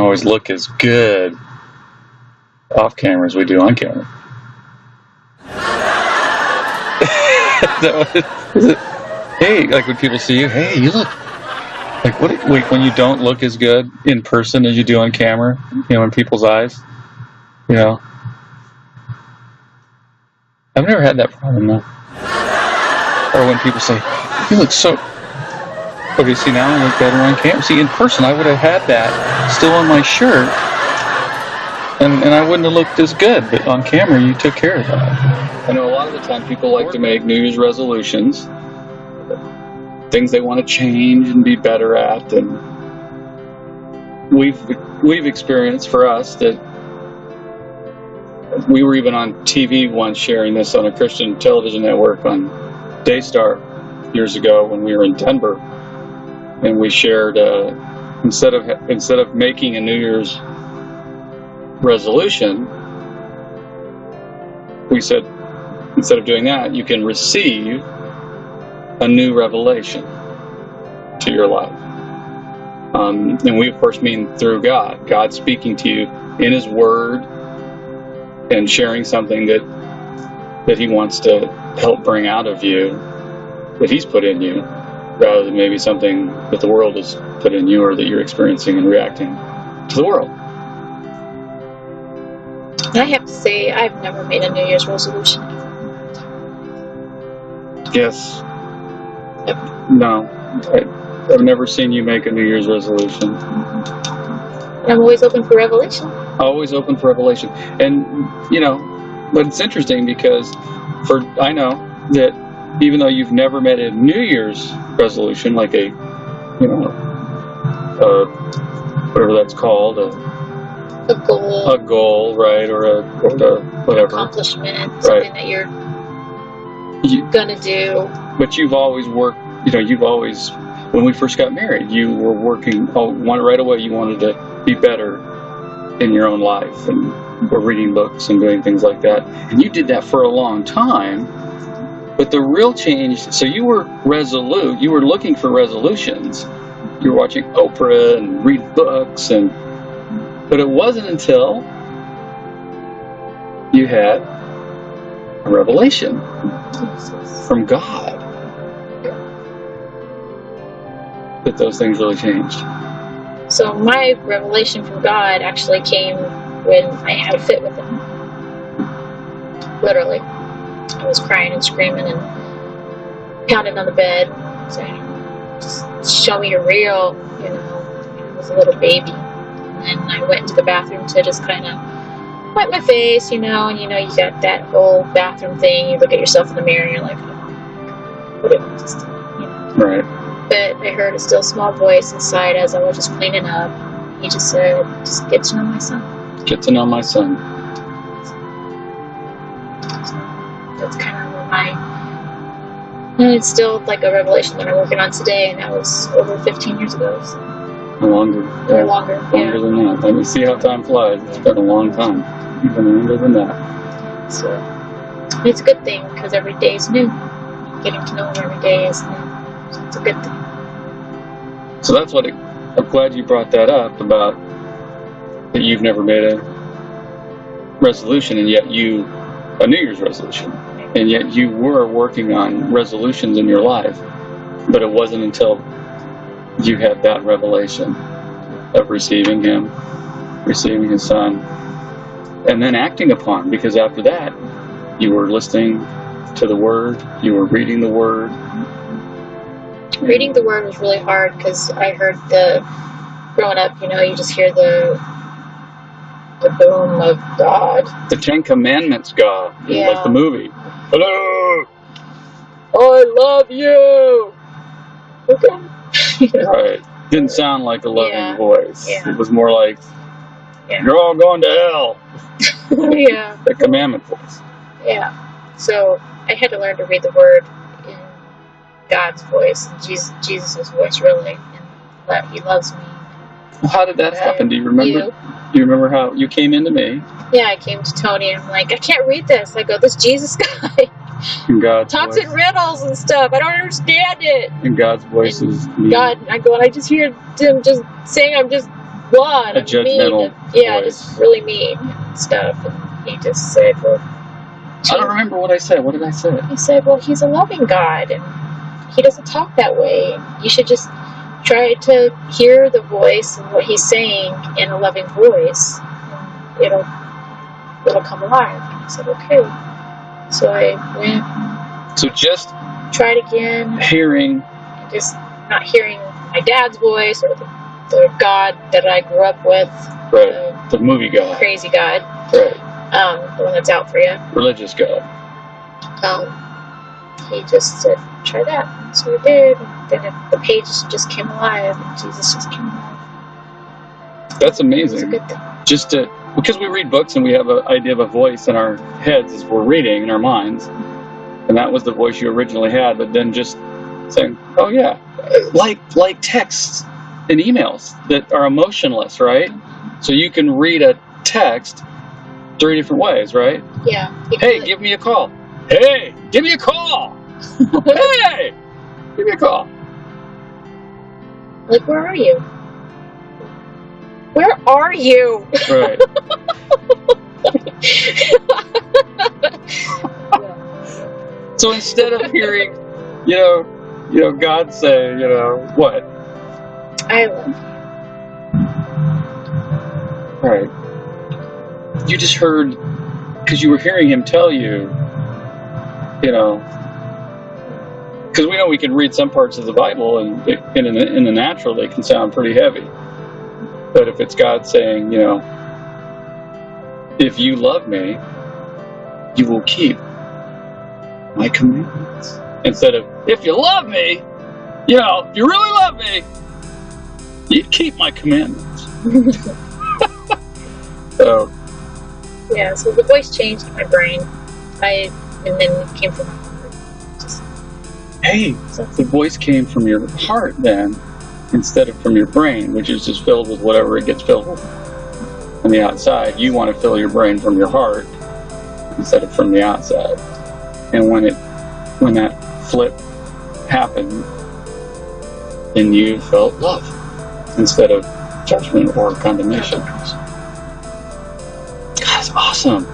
always look as good off camera as we do on camera. Hey, like when people see you, hey, you look like when you don't look as good in person as you do on camera, in people's eyes, I've never had that problem though. Or when people say, you look so... Okay, see, now I look better on camera. See, in person, I would have had that still on my shirt, and I wouldn't have looked as good, but on camera, you took care of that. I know a lot of the time people like to make New Year's resolutions, things they want to change and be better at, and we've experienced for us that we were even on TV once sharing this on a Christian television network on Daystar years ago when we were in Denver, and we shared instead of making a New Year's resolution, we said instead of doing that, you can receive a new revelation to your life. And we, of course, mean through God speaking to you in His Word and sharing something that He wants to help bring out of you, that He's put in you, rather than maybe something that the world has put in you or that you're experiencing and reacting to the world. I have to say, I've never made a New Year's resolution. Yes. No. I've never seen you make a New Year's resolution. I'm always open for revelation. Always open for revelation. And, but it's interesting because I know that even though you've never made a New Year's resolution, like whatever that's called, a goal, right, or a whatever accomplishment, something that you're gonna do. But you've always worked. When we first got married, you were working. Right away, you wanted to be better in your own life, and were reading books and doing things like that. And you did that for a long time. But the real change, so you were resolute, you were looking for resolutions. You were watching Oprah and read books, but it wasn't until you had a revelation from God that those things really changed. So my revelation from God actually came when I had a fit with Him. Literally. I was crying and screaming and pounding on the bed, saying, just show me you're real, I was a little baby. And then I went into the bathroom to just kind of wipe my face, and you got that whole bathroom thing. You look at yourself in the mirror and you're like, oh, what did I just do? Right. But I heard a still small voice inside as I was just cleaning up. He just said, just get to know my son. Get to know my son. That's kind of and it's still like a revelation that I'm working on today, and that was over 15 years ago. So. Longer. Or longer. Longer than that. Let me see how time flies. It's been a long time. Even longer than that. So it's a good thing because every day is new. Getting to know Him every day is new. So it's a good thing. So that's what I'm glad you brought that up about that you've never made a resolution, and yet a New Year's resolution. And yet you were working on resolutions in your life, but it wasn't until you had that revelation of receiving Him, receiving His Son, and then acting upon, because after that, you were listening to the Word, you were reading the Word. Reading the Word was really hard because I heard growing up, you just hear the boom of God. The Ten Commandments God, like the movie. Hello! I love you! Okay. Right. Didn't sound like a loving voice. Yeah. It was more like, you're all going to hell. Yeah. The commandment voice. Yeah. So I had to learn to read the Word in God's voice, Jesus' voice, really, and that He loves me. Well, how did that happen? Do you remember? Do you remember how you came into me? Yeah, I came to Tony and I'm like, I can't read this. I go, this Jesus guy talks in riddles and stuff. I don't understand it. And God's voice is me. God, I go, and I just hear him just saying, I'm just what? A judgmental Yeah, voice. just really mean and stuff. And he just said, well, I don't remember what I said. What did I say? he said, well, he's a loving God, and he doesn't talk that way. You should just try to hear the voice and what he's saying in a loving voice. It'll come alive. And I said, okay. So I went, So just tried again, hearing, and just not hearing my dad's voice or the God that I grew up with, right, the movie God, crazy God, right, the one that's out for you. religious God. He just said, try that. And so I did. And then the pages just came alive, and Jesus just came alive. That's It was a amazing. good thing. Just to, because we read books and we have an idea of a voice in our heads as we're reading in our minds, and that was the voice you originally had. But then just saying, oh yeah, like texts and emails that are emotionless, right? So you can read a text 3 different ways, right? Yeah. Hey, give me a call. Hey, give me a call. Hey, give me a call. Like, where are you? Where are you? Right. So instead of hearing, you know, God say, what? I love you. Right. You just heard, because you were hearing him tell you, because we know we can read some parts of the Bible, and in the natural they can sound pretty heavy. But if it's God saying, if you love me, you will keep my commandments. Instead of, if you love me, if you really love me, you keep my commandments. So, Yeah, so the voice changed in my brain. And then it came from my heart. Just, hey, the voice came from your heart then, instead of from your brain, which is just filled with whatever it gets filled with on the outside. You want to fill your brain from your heart instead of from the outside. And when that flip happened, then you felt love instead of judgment or condemnation. God, it's awesome.